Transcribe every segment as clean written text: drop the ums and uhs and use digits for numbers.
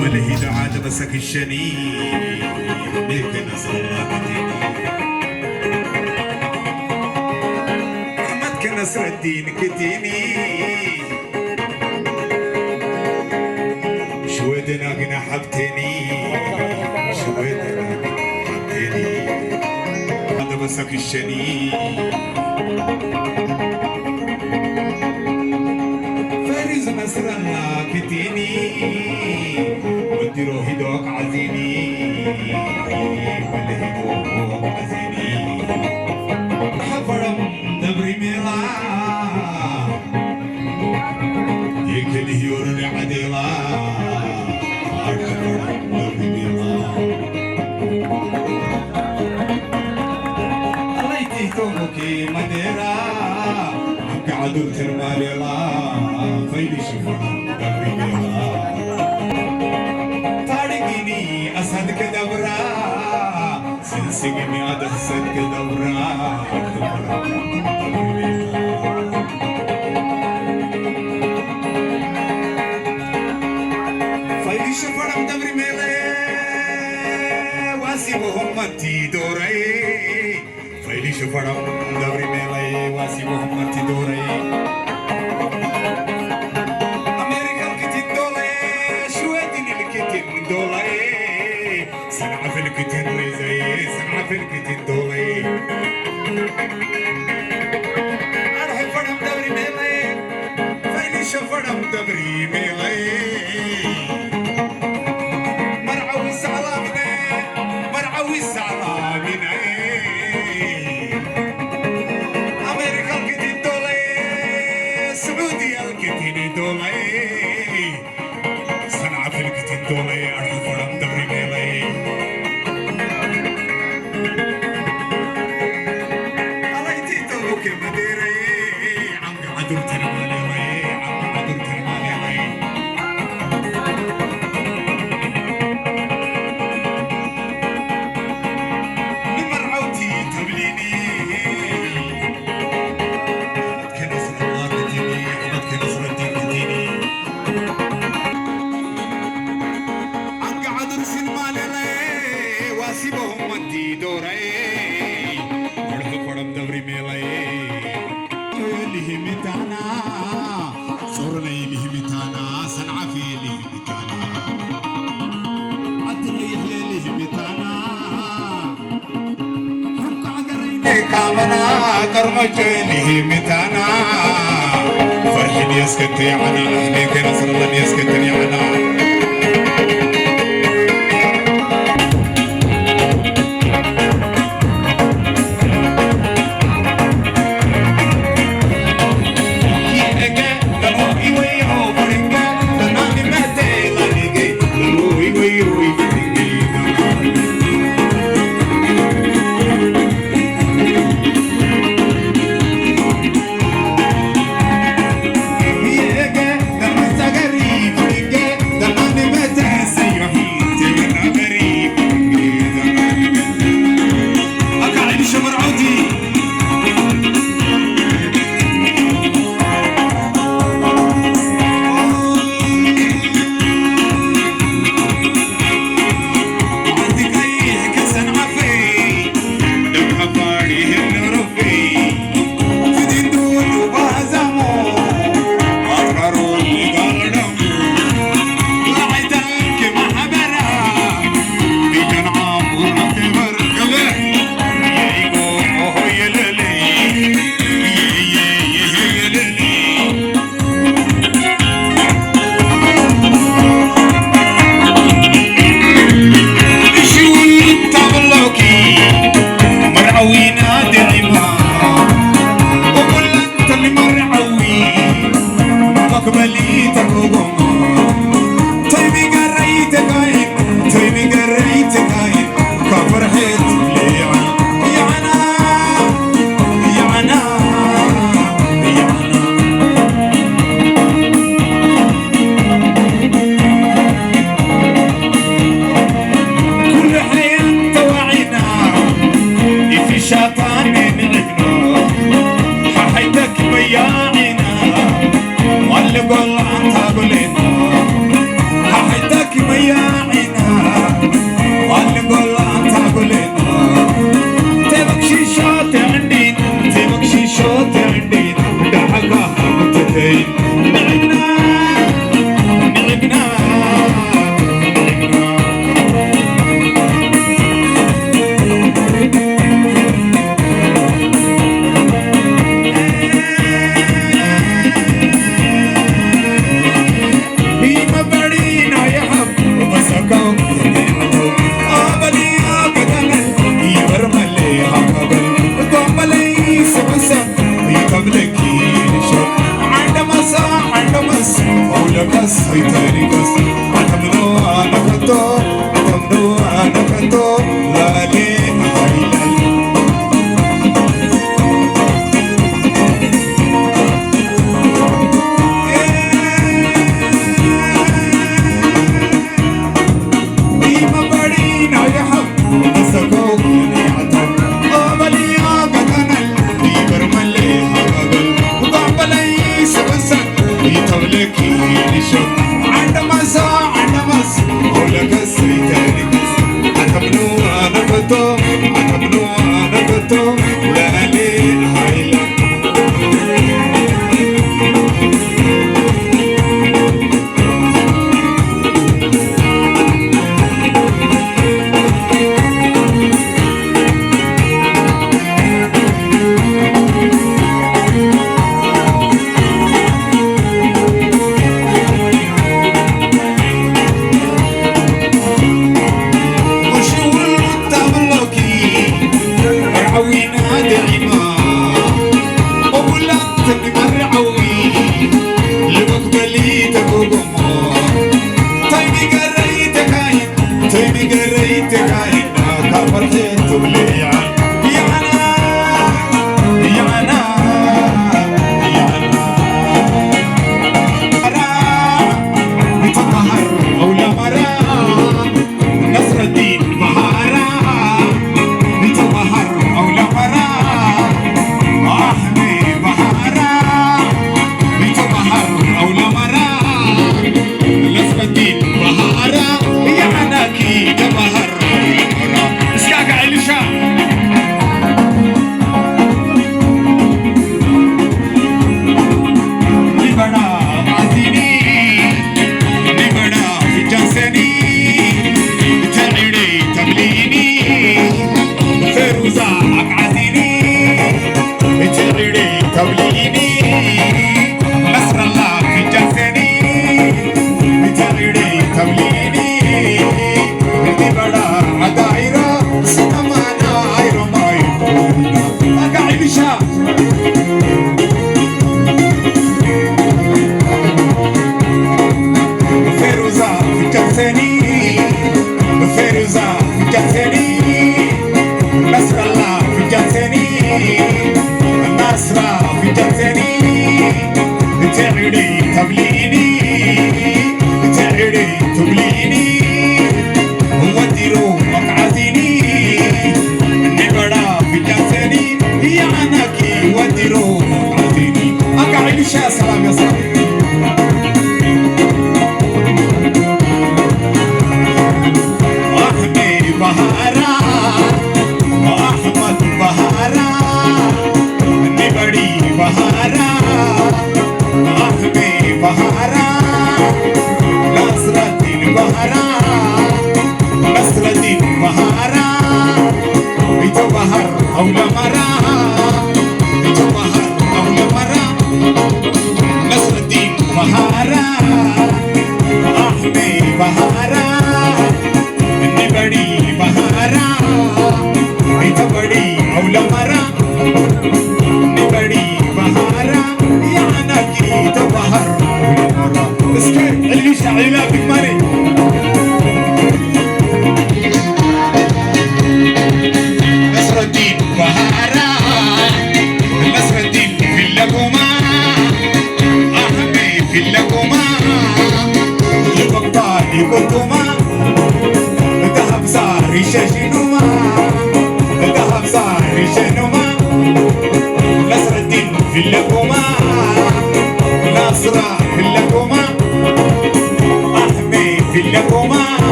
ولا هي عاد مسك الشنين بك نصر الله كتيني أحمد كنصر الدين كتيني شويدنا قنا حبتني شويدنا قنا حبتني هذا مسك الشنين فارس نصر الله كتيني ودي روحي دوك عزيني ولهي دوك عزيني حفرم دبري ميلا يكله يورني عديلا حفرم دبري ميلا الله يتهتوكي مديرا قعدوا ترماليلا فيلي شفرم دبري ميلا تاريخيني أسد كدبرا سنسيني عاد أسد كدبرا فيلي شفرم دبري ميلا واسي محمد دوري فيلي شفرم دبري ميلا واسي محمد دوري سنعة في الكتن ريزاي سنعة في الكتن دولي أرحب فرم دوري ميلي فايلي شفرم دوري ميلي مرعوي سعلامنا مرعوي سعلامنا أمريكا الكتن دولي سعودية الكتن دولي سنعة في الكتن دولي أرحب فرم دوري ميلي كامنا كرمجني متانا فرحين يسكتي عنا أهلي كنصر الله يسكتني عنا شاطر زيتاني بس عتمنو أنا كنتو عتمنو أنا كنتو لا لي هايلال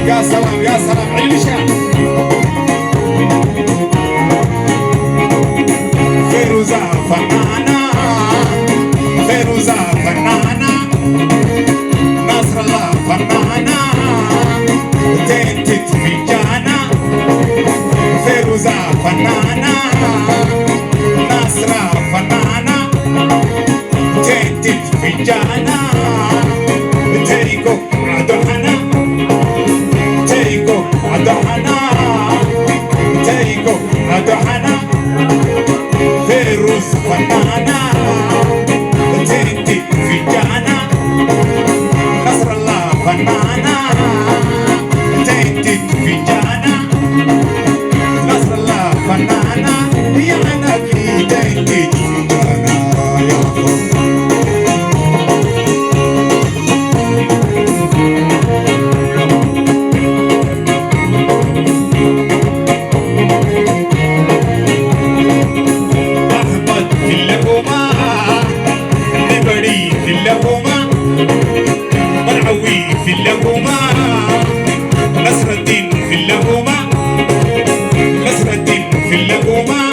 يا سلام يا سلام علشا فيروزة فنانة فيروزة فنانة نصر الله فنانة تنتت في جانا فيروزة فنانة نصر فنانة تنتت في جانا اللقومة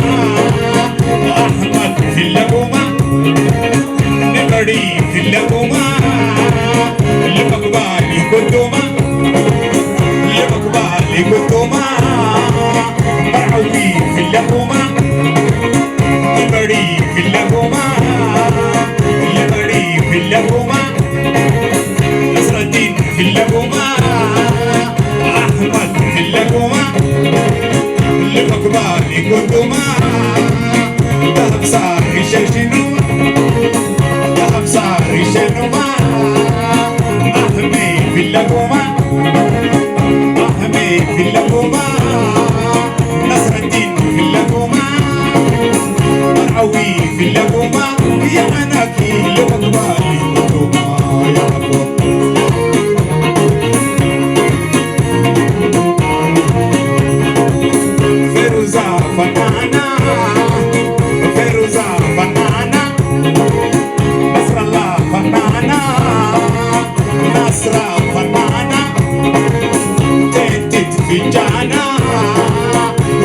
أحمد في اللقومة نقري في اللقومة لمقبالي قدومة لمقبالي قدومة مرعوي في اللقومة نقري في اللقومة نقري في اللقومة نصر الدين في اللقومة أحمد في اللقومة لمقبالي قدومة ذهب صار يشجنو ذهب صار يشنو أحمي في اللقومة أحمي في اللقومة نصر الدين في اللقومة مرعوي في اللقومة يا عناكي لمقبالي قدومة يا رب فيروزة فنانة فيروزة فنانة نصر الله فنانة نصر فنانة تنتت في جانا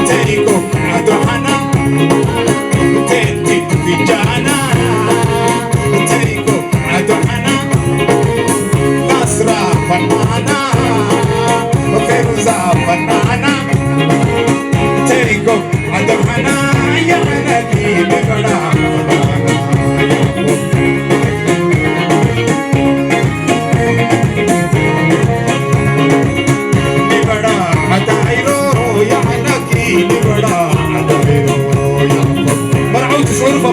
تيكو عدوحنا تنتت في جانا تيكو عدوحنا نصر فنانة فيروزة فنانة تيكو عدوحنا يا عناكي بقرا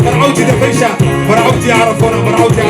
مرعوتي دفيشة مرعوتي يعرفونا مرعوتي